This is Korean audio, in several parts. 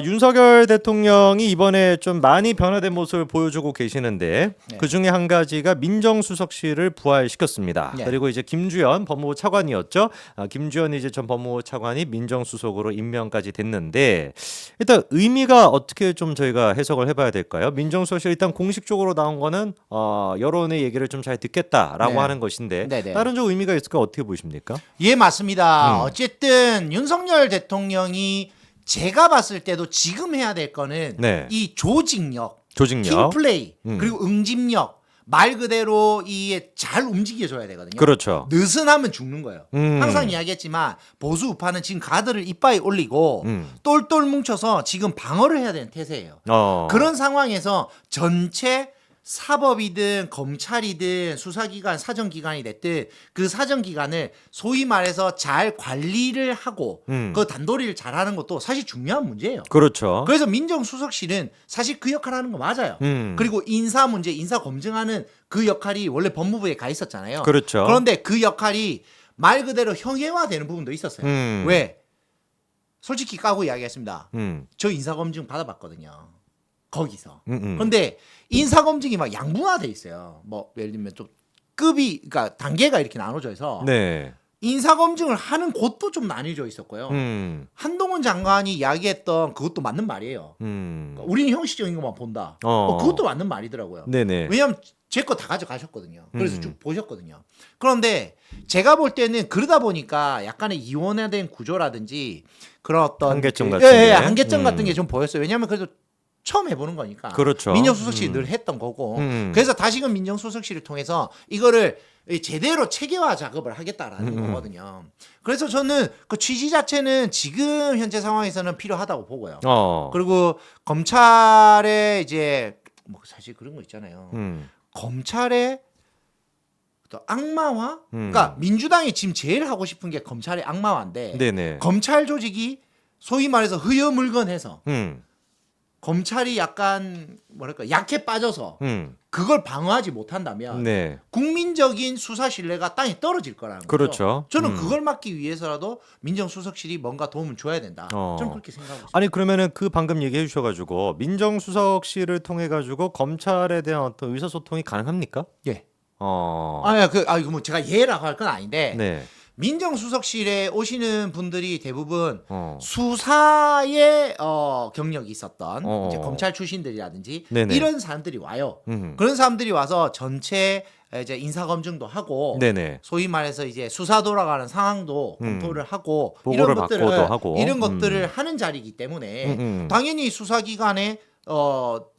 윤석열 대통령이 이번에 좀 많이 변화된 모습을 보여주고 계시는데 네. 그 중에 한 가지가 민정수석실을 부활시켰습니다. 네. 그리고 이제 김주현 법무부 차관이었죠. 김주현 이제 전 법무부 차관이 민정수석으로 임명까지 됐는데 일단 의미가 어떻게 좀 저희가 해석을 해봐야 될까요? 민정수석실 일단 공식적으로 나온 거는 여론의 얘기를 좀 잘 듣겠다라고 네. 하는 것인데 네네. 다른 좀 의미가 있을까 어떻게 보십니까? 예, 맞습니다. 음. 어쨌든 윤석열 대통령이 제가 봤을 때도 지금 해야 될 거는 네. 이 조직력, 조직력. 팀플레이, 음. 그리고 응집력, 말 그대로 이게 잘 움직여줘야 되거든요. 그렇죠. 느슨하면 죽는 거예요. 음. 항상 이야기했지만 보수 우파는 지금 가드를 이빠이 올리고 똘똘 뭉쳐서 지금 방어를 해야 되는 태세예요. 그런 상황에서 전체 사법이든 검찰이든 수사기관, 사정기관이 됐든 그 사정기관을 소위 말해서 잘 관리를 하고 그 단도리를 잘하는 것도 사실 중요한 문제예요. 그렇죠. 그래서 민정수석실은 사실 그 역할을 하는 거 맞아요. 그리고 인사 문제, 인사 검증하는 그 역할이 원래 법무부에 가 있었잖아요. 그렇죠. 그런데 그 역할이 말 그대로 형해화되는 부분도 있었어요. 왜? 솔직히 까고 이야기했습니다. 저 인사 검증 받아봤거든요. 거기서. 그런데 인사 검증이 막 양분화돼 있어요. 뭐 예를 들면 좀 급이, 그러니까 단계가 이렇게 나눠져 있어. 네. 인사 검증을 하는 곳도 좀 나뉘어져 있었고요. 한동훈 장관이 이야기했던 그것도 맞는 말이에요. 그러니까 우리는 형식적인 것만 본다. 그것도 맞는 말이더라고요. 네네. 왜냐하면 제 거 다 가져가셨거든요. 그래서 쭉 보셨거든요. 그런데 제가 볼 때는 그러다 보니까 약간의 이원화된 구조라든지 그런 어떤 한계점 같은 예, 게. 한계점 같은 게 좀 보였어요. 왜냐하면 그래도 처음 해보는 거니까. 그렇죠. 민정수석실이 늘 했던 거고. 그래서 다시금 민정수석실을 통해서 이거를 제대로 체계화 작업을 하겠다라는 거거든요. 그래서 저는 그 취지 자체는 지금 현재 상황에서는 필요하다고 보고요. 그리고 검찰의 이제 뭐 사실 그런 거 있잖아요. 검찰의 또 악마화? 그러니까 민주당이 지금 제일 하고 싶은 게 검찰의 악마화인데 네네. 검찰 조직이 소위 말해서 흐여물건해서 검찰이 약간 뭐랄까 약해 빠져서 그걸 방어하지 못한다면 네. 국민적인 수사 신뢰가 땅에 떨어질 거라는 거죠. 그렇죠. 저는 그걸 막기 위해서라도 민정수석실이 뭔가 도움을 줘야 된다. 저는 그렇게 생각하고 있습니다. 아니 그러면은 그 방금 얘기해 주셔가지고 민정수석실을 통해 가지고 검찰에 대한 어떤 의사소통이 가능합니까? 예. 어. 이거 뭐 제가 예라고 할 건 아닌데 네. 민정수석실에 오시는 분들이 대부분 수사에 경력이 있었던 이제 검찰 출신들이라든지 네네. 이런 사람들이 와요. 그런 사람들이 와서 전체 이제 인사 검증도 하고 네네. 소위 말해서 이제 수사 돌아가는 상황도 검토를 하고 보고를 이런 것들을 받고도 하고. 이런 것들을 하는 자리이기 때문에 당연히 수사기관에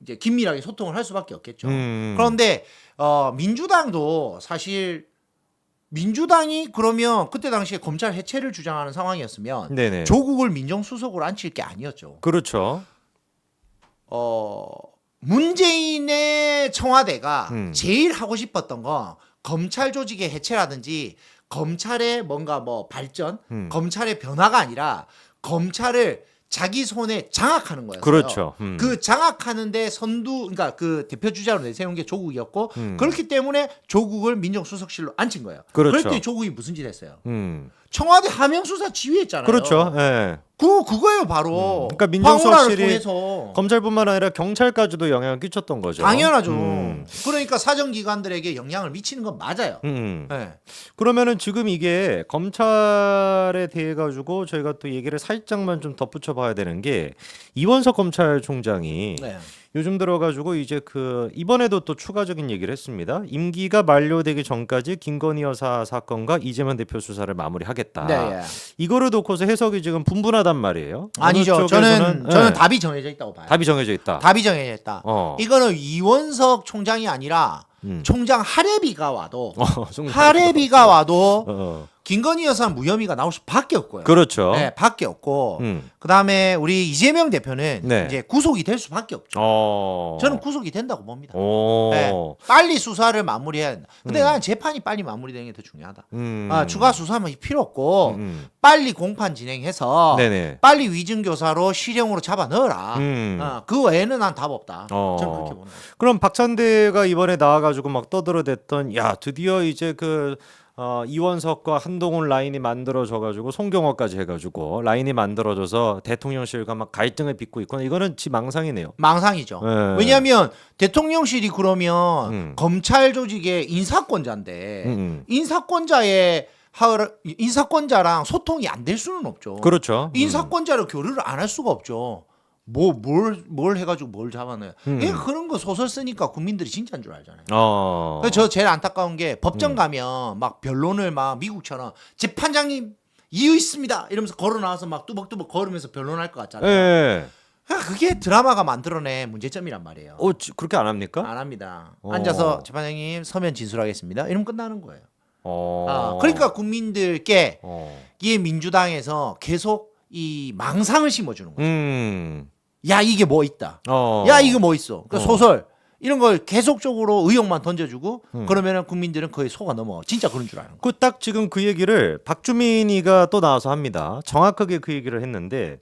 이제 긴밀하게 소통을 할 수밖에 없겠죠. 그런데 민주당도 사실 민주당이 그러면 그때 당시에 검찰 해체를 주장하는 상황이었으면 네네. 조국을 민정수석으로 앉힐 게 아니었죠. 그렇죠. 문재인의 청와대가 제일 하고 싶었던 건 검찰 조직의 해체라든지 검찰의 뭔가 뭐 발전, 검찰의 변화가 아니라 검찰을 자기 손에 장악하는 거였어요. 그렇죠. 그 장악하는데 그러니까 그 대표 주자로 내세운 게 조국이었고 그렇기 때문에 조국을 민정수석실로 앉힌 거예요. 그렇죠. 그랬더니 조국이 무슨 짓 했어요? 청와대 하명수사 지휘했잖아요. 그렇죠. 예. 그거예요 바로. 그러니까 황홀화를 민정수석실이 통해서. 검찰뿐만 아니라 경찰까지도 영향을 끼쳤던 거죠. 당연하죠. 그러니까 사정기관들에게 영향을 미치는 건 맞아요. 네. 그러면은 지금 이게 검찰에 대해 가지고 저희가 또 얘기를 살짝만 좀 덧붙여 봐야 되는 게 이원석 검찰총장이 네. 요즘 들어가지고 이제 그 이번에도 또 추가적인 얘기를 했습니다. 임기가 만료되기 전까지 김건희 여사 사건과 이재명 대표 수사를 마무리하겠다. 네. 이거를 놓고서 해석이 지금 분분하단 말이에요. 아니죠. 어느 저는 쪽에서는, 답이 정해져 있다고 봐요. 답이 정해져 있다. 답이 정해져 있다. 이거는 이원석 총장이 아니라 총장 하레비가 와도 하레비가 와도 김건희 여사 무혐의가 나올 수밖에 없고요. 그렇죠. 네, 밖에 없고 그다음에 우리 이재명 대표는 네. 이제 구속이 될 수밖에 없죠. 저는 구속이 된다고 봅니다. 네, 빨리 수사를 마무리해야 된다. 근데 나는 재판이 빨리 마무리되는 게 더 중요하다. 추가 수사는 필요 없고 빨리 공판 진행해서 네네. 빨리 위증교사로 실형으로 잡아 넣어라. 그 외에는 난 답 없다. 저는 그렇게 봅니다. 그럼 박찬대가 이번에 나와가지고 막 떠들어댔던 야 드디어 이제 그 이원석과 한동훈 라인이 만들어져가지고 송경호까지 해가지고 라인이 만들어져서 대통령실과 막 갈등을 빚고 있거나 이거는 지 망상이네요. 망상이죠. 네. 왜냐하면 대통령실이 그러면 검찰 조직의 인사권자인데 인사권자랑 소통이 안 될 수는 없죠. 그렇죠. 인사권자로 교류를 안 할 수가 없죠. 뭘 해가지고 뭘 잡아내요. 그런 거 소설 쓰니까 국민들이 진짜인 줄 알잖아요. 그래서 저 제일 안타까운 게 법정 가면 막 변론을 막 미국처럼 재판장님 이유 있습니다 이러면서 걸어 나와서 막 뚜벅뚜벅 걸으면서 변론할 것 같잖아요. 예. 그게 드라마가 만들어낸 문제점이란 말이에요. 그렇게 안 합니까? 안 합니다. 앉아서 재판장님 서면 진술하겠습니다. 이러면 끝나는 거예요. 그러니까 국민들께 이 민주당에서 계속 이 망상을 심어주는 거죠. 야 이게 뭐 있다. 야 이거 뭐 있어. 그러니까 소설 이런 걸 계속적으로 의혹만 던져주고 그러면은 국민들은 거의 속아 넘어. 진짜 그런 줄 아는 거예요. 딱 지금 그 얘기를 박주민이가 또 나와서 합니다. 정확하게 그 얘기를 했는데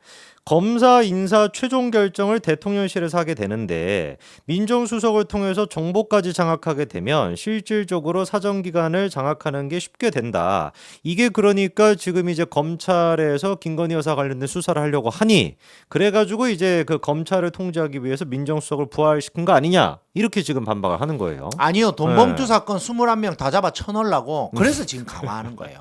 검사 인사 최종 결정을 대통령실에서 하게 되는데 민정수석을 통해서 정보까지 장악하게 되면 실질적으로 사정기관을 장악하는 게 쉽게 된다. 이게 그러니까 지금 이제 검찰에서 김건희 여사 관련된 수사를 하려고 하니 그래가지고 이제 그 검찰을 통제하기 위해서 민정수석을 부활시킨 거 아니냐 이렇게 지금 반박을 하는 거예요. 아니요. 돈봉투 사건 21명 다 잡아 쳐넣으려고 그래서 지금 강화하는 거예요.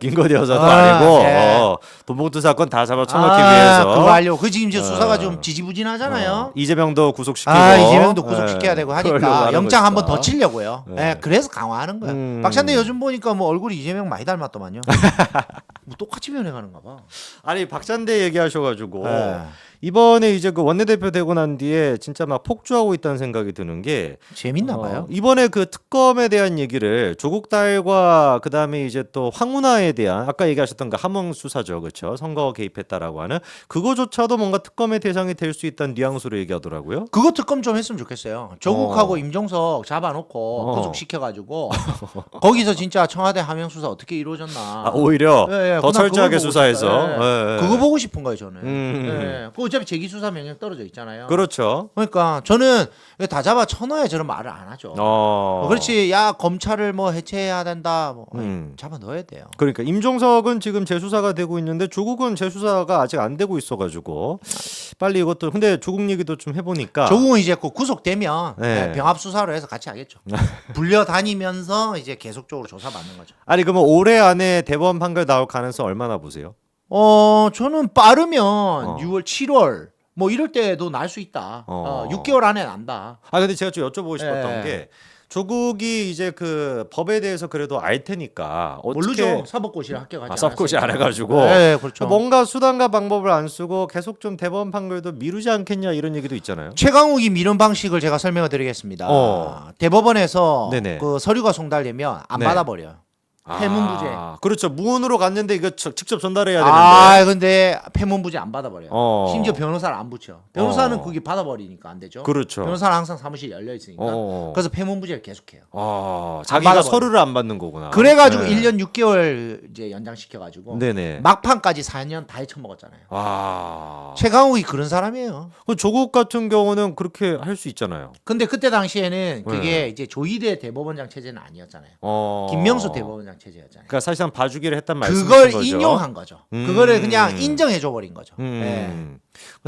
김건희 여사도 아니고 예. 돈봉투 사건 다 잡아 쳐넣기 위해서 그거 하려고. 그 지금 이제 수사가 좀 지지부진하잖아요. 이재명도 구속시키고 이재명도 구속시켜야 되고 하니까 영장 한 번 더 치려고요. 그래서 강화하는 거예요. 박찬대 요즘 보니까 뭐 얼굴이 이재명 많이 닮았더만요. 뭐 똑같이 변해가는가 봐. 아니 박찬대 얘기하셔가지고 이번에 이제 그 원내대표 되고 난 뒤에 진짜 막 폭주하고 있다는 생각이 드는 게 재밌나 봐요. 이번에 그 특검에 대한 얘기를 조국 딸과 그 다음에 이제 또 황운하에 대한 아까 얘기하셨던 그 함흥 수사죠, 그렇죠? 선거 개입했다라고 하는 그거조차도 뭔가 특검의 대상이 될 수 있다는 뉘앙스로 얘기하더라고요. 그거 특검 좀 했으면 좋겠어요. 조국하고 임종석 잡아놓고 구속시켜가지고 거기서 진짜 청와대 함영 수사 어떻게 이루어졌나. 오히려 예, 더 철저하게 그거 보고 수사해서 싶어요. 그거 보고 싶은 거예요, 저는. 그 어차피 재기 수사 명령 떨어져 있잖아요. 그렇죠. 그러니까 저는 다 잡아 쳐넣어야 저런 말을 안 하죠. 그렇지. 야 검찰을 뭐 해체해야 된다. 뭐 잡아 넣어야 돼요. 그러니까 임종석은 지금 재수사가 되고 있는데 조국은 재수사가 아직 안 되고 있어가지고 빨리 이것도 근데 조국 얘기도 좀 해보니까 조국은 이제 그 구속되면 네. 병합 수사로 해서 같이 하겠죠. 불려 다니면서 이제 계속적으로 조사받는 거죠. 아니 그러면 올해 안에 대법원 판결 나올 가능성 얼마나 보세요? 저는 빠르면 6월, 7월 뭐 이럴 때도 날 수 있다. 6개월 안에 난다. 근데 제가 좀 여쭤보고 싶었던 예. 게 조국이 이제 그 법에 대해서 그래도 알 테니까 어떻게 모르죠. 사법고시를 합격하지 사법고시 안 않았으니까. 해가지고 네, 그렇죠. 뭔가 수단과 방법을 안 쓰고 계속 좀 대법원 판결도 미루지 않겠냐 이런 얘기도 있잖아요. 최강욱이 미룬 방식을 제가 설명을 드리겠습니다. 대법원에서 네네. 그 서류가 송달되면 안 네. 받아버려요. 폐문부제. 그렇죠. 무은으로 갔는데 이거 직접 전달해야 되는데. 근데 폐문부제 안 받아버려요. 심지어 변호사를 안 붙여. 변호사는 그게 받아버리니까 안 되죠. 그렇죠. 변호사는 항상 사무실 열려 있으니까. 그래서 폐문부제를 계속해요. 자기가 받아버려요. 서류를 안 받는 거구나. 그래가지고 네. 1년 6개월 이제 연장시켜가지고 네네. 막판까지 4년 다 헤쳐먹었잖아요. 최강욱이 그런 사람이에요. 조국 같은 경우는 그렇게 할 수 있잖아요. 근데 그때 당시에는 그게 이제 조희대 대법원장 체제는 아니었잖아요. 김명수 대법원장 체제였잖아요. 그러니까 사실상 봐주기를 했단 말씀이신 그걸 거죠. 인용한 거죠. 그거를 그냥 인정해줘 버린 거죠.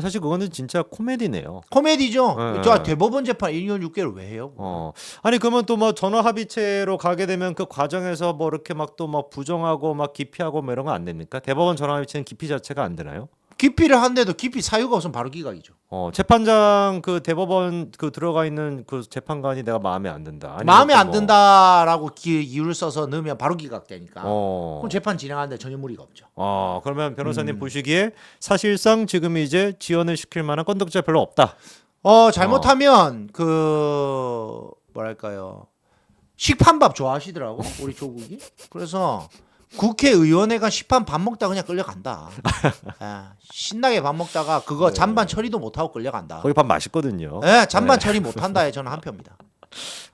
사실 그거는 진짜 코미디네요. 코미디죠. 네. 저 대법원 재판 1년 6개월 왜 해요? 아니 그러면 또 뭐 전화 합의체로 가게 되면 그 과정에서 뭐 이렇게 막 또 막 부정하고 막 기피하고 뭐 이런 거 안 됩니까? 대법원 전화 합의체는 기피 자체가 안 되나요? 기피를 한데도 기피 사유가 없으면 바로 기각이죠. 재판장 그 대법원 그 들어가 있는 그 재판관이 내가 마음에 안 든다. 아니면 마음에 또 안 든다라고 이유를 써서 넣으면 바로 기각되니까. 그럼 재판 진행하는데 전혀 무리가 없죠. 그러면 변호사님 보시기에 사실상 지금 이제 지연을 시킬 만한 건덕지가 별로 없다. 잘못하면 그 뭐랄까요, 식판밥 좋아하시더라고 우리 조국이. 그래서 국회의원회관 식판 밥 먹다 그냥 끌려간다. 신나게 밥 먹다가 그거 잔반 처리도 못하고 끌려간다. 거기 밥 맛있거든요. 잔반 처리 못한다에 저는 한 표입니다.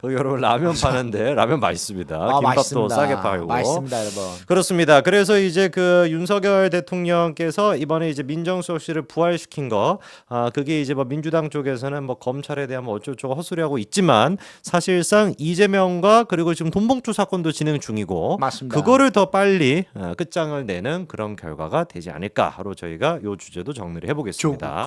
거기 여러분 라면 파는데 라면 맛있습니다. 김밥도 맛있습니다. 싸게 팔고. 맛있습니다, 여러분. 그렇습니다. 그래서 이제 그 윤석열 대통령께서 이번에 이제 민정수석실을 부활시킨 거, 그게 이제 뭐 민주당 쪽에서는 뭐 검찰에 대한 뭐 어쩌고저쩌고 헛소리하고 있지만 사실상 이재명과 그리고 지금 돈봉투 사건도 진행 중이고, 맞습니다. 그거를 더 빨리 끝장을 내는 그런 결과가 되지 않을까 하로 저희가 요 주제도 정리를 해보겠습니다.